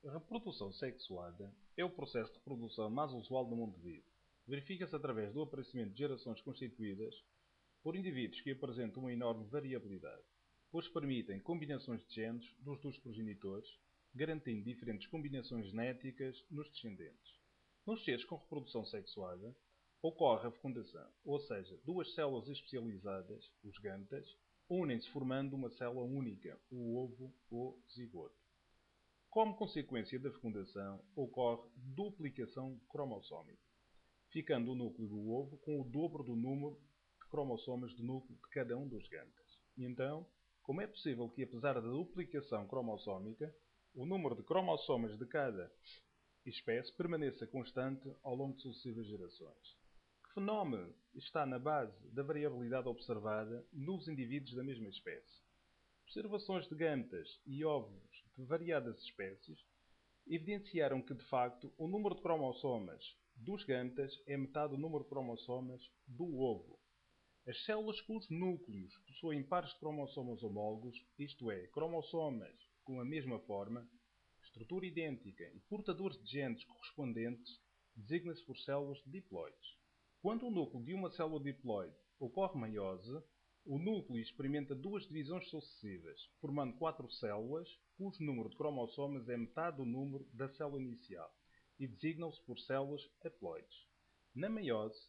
A reprodução sexuada é o processo de reprodução mais usual no mundo vivo. Verifica-se através do aparecimento de gerações constituídas por indivíduos que apresentam uma enorme variabilidade, pois permitem combinações de genes dos progenitores, garantindo diferentes combinações genéticas nos descendentes. Nos seres com reprodução sexuada, ocorre a fecundação, ou seja, duas células especializadas, os gametas, unem-se formando uma célula única, o ovo ou zigoto. Como consequência da fecundação, ocorre duplicação cromossómica, ficando o núcleo do ovo com o dobro do número de cromossomas de núcleo de cada um dos gametas. E então, como é possível que, apesar da duplicação cromossómica, o número de cromossomas de cada espécie permaneça constante ao longo de sucessivas gerações? Que fenómeno está na base da variabilidade observada nos indivíduos da mesma espécie? Observações de gametas e ovos de variadas espécies evidenciaram que, de facto, o número de cromossomas dos gametas é metade do número de cromossomas do ovo. As células cujos núcleos possuem pares de cromossomas homólogos, isto é, cromossomas com a mesma forma, estrutura idêntica e portadores de genes correspondentes, designa-se por células diploides. Quando o núcleo de uma célula diploide ocorre meiose, o núcleo experimenta duas divisões sucessivas, formando quatro células, cujo número de cromossomas é metade do número da célula inicial, e designam-se por células haploides. Na meiose,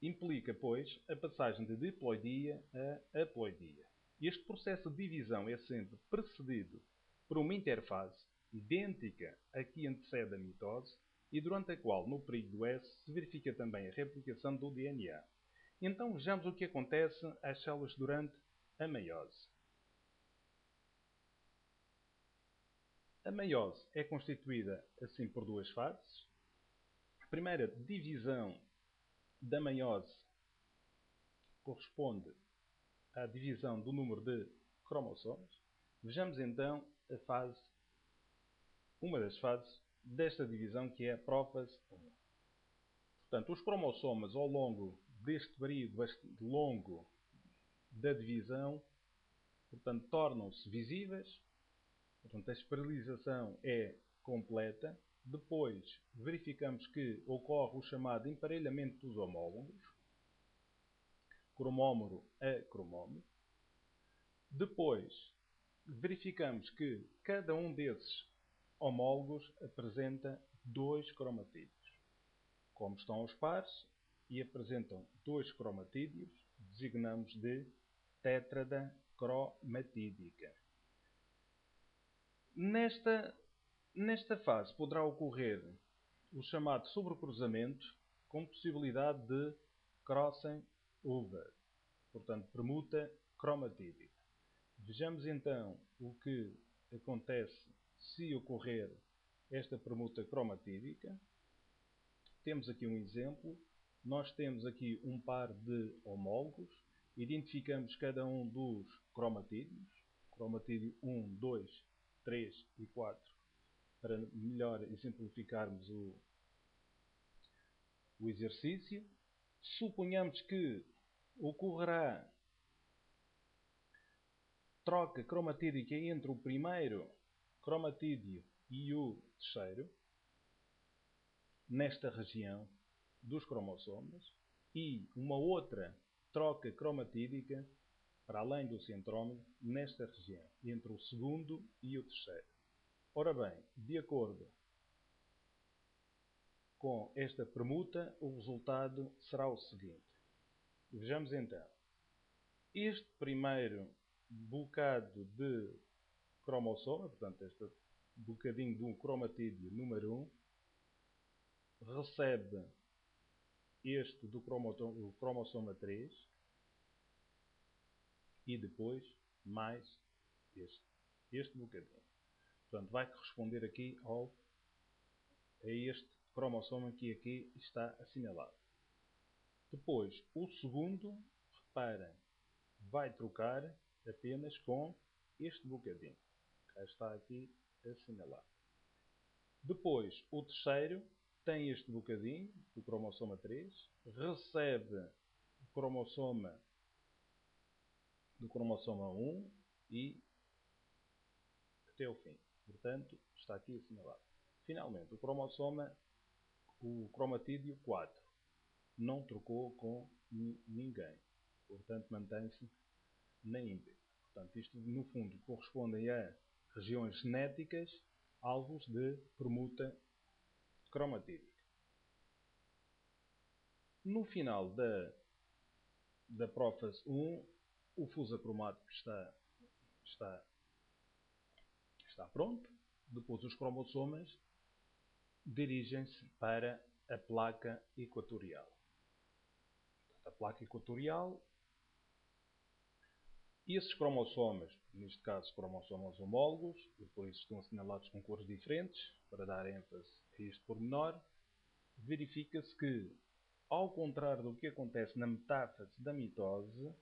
implica, pois, a passagem de diploidia a haploidia. Este processo de divisão é sempre precedido por uma interfase, idêntica à que antecede a mitose, e durante a qual, no período S, se verifica também a replicação do DNA. Então vejamos o que acontece às células durante a meiose. A meiose é constituída assim por duas fases. A primeira divisão da meiose corresponde à divisão do número de cromossomos. Vejamos então uma das fases desta divisão, que é a prófase 1. Portanto, os cromossomas, ao longo deste período bastante longo da divisão, portanto, tornam-se visíveis. Portanto, a esterilização é completa. Depois, verificamos que ocorre o chamado emparelhamento dos homólogos, cromómero a cromómero. Depois, verificamos que cada um desses homólogos apresenta dois cromatídeos. Como estão os pares e apresentam dois cromatídeos, designamos de tétrada cromatídica. Nesta fase poderá ocorrer o chamado sobrecruzamento com possibilidade de crossing over, portanto, permuta cromatídica. Vejamos então o que acontece se ocorrer esta permuta cromatídica. Temos aqui um exemplo. Nós temos aqui um par de homólogos. Identificamos cada um dos cromatídeos. Cromatídeo 1, 2, 3 e 4, para melhor exemplificarmos o exercício. Suponhamos que ocorrerá troca cromatídica entre o primeiro cromatídeo e o terceiro, nesta região dos cromossomas, e uma outra troca cromatídica para além do centrómero nesta região, entre o segundo e o terceiro. Ora bem, de acordo com esta permuta, o resultado será o seguinte. Vejamos então. Este primeiro bocado de cromossoma, portanto, este bocadinho do cromatídeo número 1, recebe este do cromossoma 3 e depois mais este bocadinho. Portanto, vai corresponder aqui a este cromossoma que aqui está assinalado. Depois, o segundo, reparem, vai trocar apenas com este bocadinho. Cá está aqui assinalado. Depois, o terceiro tem este bocadinho do cromossoma 3, recebe o cromossoma do cromossoma 1 e até o fim. Portanto, está aqui assinalado. Finalmente, o cromossoma, o cromatídeo 4, não trocou com ninguém. Portanto, mantém-se na íntegra. Portanto, isto, no fundo, corresponde a regiões genéticas alvos de permuta cromatídica. No final da prófase 1, o fuso acromático está pronto. Depois os cromossomas dirigem-se para a placa equatorial. A placa equatorial, e esses cromossomas, neste caso cromossomas homólogos, e por isso estão assinalados com cores diferentes, para dar ênfase a este pormenor, verifica-se que, ao contrário do que acontece na metáfase da mitose,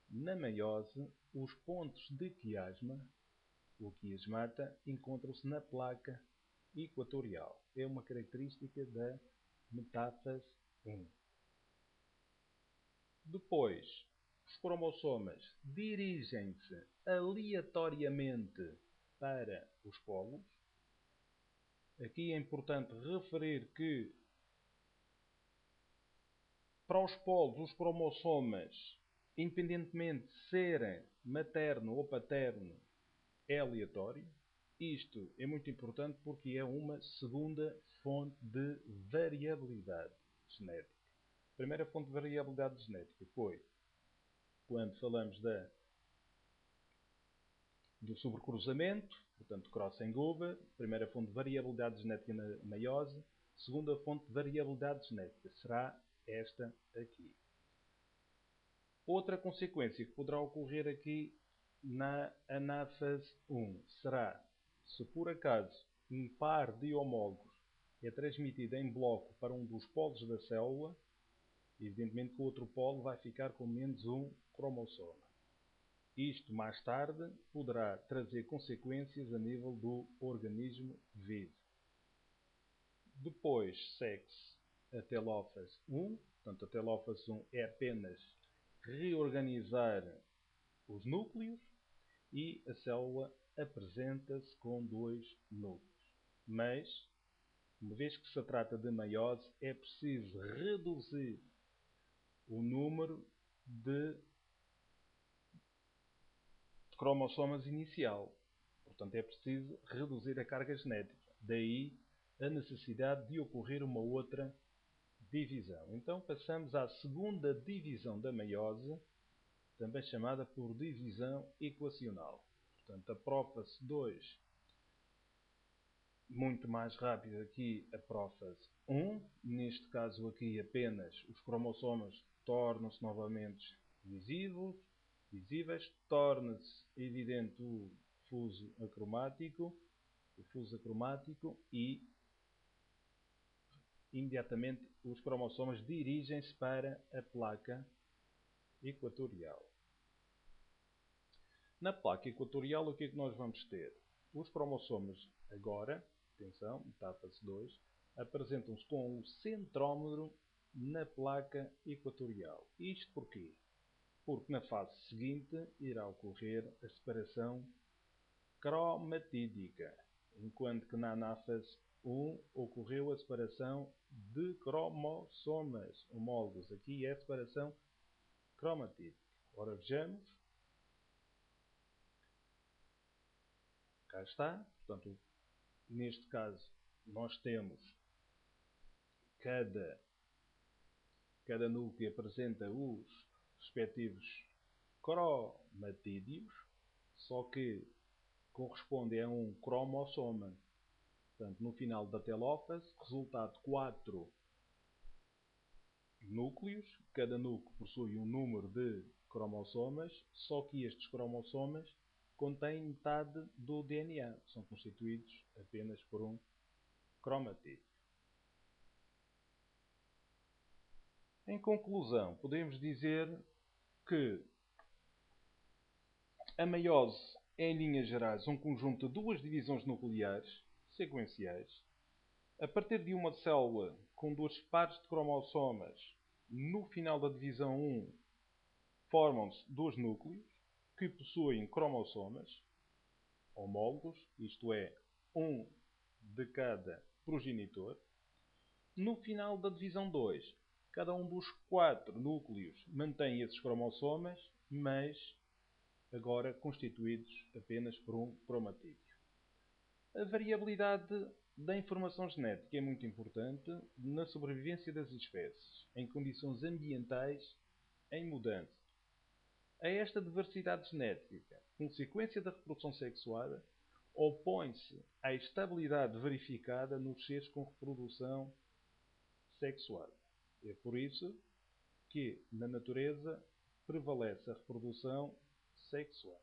na meiose, os pontos de quiasma, o quiasmata, encontram-se na placa equatorial. É uma característica da metáfase 1. Depois, os cromossomas dirigem-se aleatoriamente para os polos. Aqui é importante referir que para os polos, os cromossomas, independentemente de serem materno ou paterno, é aleatório. Isto é muito importante porque é uma segunda fonte de variabilidade genética. A primeira fonte de variabilidade genética foi quando falamos do sobrecruzamento, portanto cross and over, primeira fonte de variabilidade genética na meiose, segunda fonte de variabilidade genética será esta aqui. Outra consequência que poderá ocorrer aqui na anáfase 1 será, se por acaso um par de homólogos é transmitido em bloco para um dos polos da célula, evidentemente que o outro polo vai ficar com menos um cromossoma. Isto, mais tarde, poderá trazer consequências a nível do organismo vivo. Depois segue-se a telófase 1. Portanto, a telófase 1 é apenas reorganizar os núcleos e a célula apresenta-se com 2 núcleos. Mas, uma vez que se trata de meiose, é preciso reduzir o número de cromossomas inicial. Portanto, é preciso reduzir a carga genética. Daí a necessidade de ocorrer uma outra divisão. Então, passamos à segunda divisão da meiose, também chamada por divisão equacional. Portanto, a prófase 2, muito mais rápida aqui a prófase 1. Neste caso aqui apenas os cromossomas tornam-se novamente visíveis, torna-se evidente o fuso acromático e imediatamente os cromossomas dirigem-se para a placa equatorial. Na placa equatorial, o que é que nós vamos ter? Os cromossomas agora, atenção, metáfase 2, apresentam-se com o centrómero na placa equatorial. Isto porquê? Porque na fase seguinte irá ocorrer a separação cromatídica, enquanto que na anáfase 1 ocorreu a separação de cromossomas homólogos. Aqui é a separação cromatídica. Ora, vejamos. Cá está. Portanto, neste caso, nós temos cada núcleo apresenta os respectivos cromatídeos, só que corresponde a um cromossoma. Portanto, no final da telófase, resulta de 4 núcleos. Cada núcleo possui um número de cromossomas, só que estes cromossomas contêm metade do DNA. São constituídos apenas por um cromatídeo. Em conclusão, podemos dizer que a meiose é, em linhas gerais, um conjunto de duas divisões nucleares sequenciais. A partir de uma célula com duas pares de cromossomas, no final da divisão 1, formam-se dois núcleos que possuem cromossomas homólogos, isto é, um de cada progenitor. No final da divisão 2, cada um dos 4 núcleos mantém esses cromossomas, mas agora constituídos apenas por um cromatídeo. A variabilidade da informação genética é muito importante na sobrevivência das espécies, em condições ambientais em mudança. A esta diversidade genética, consequência da reprodução sexuada, opõe-se à estabilidade verificada nos seres com reprodução sexuada. É por isso que, na natureza, prevalece a reprodução sexual.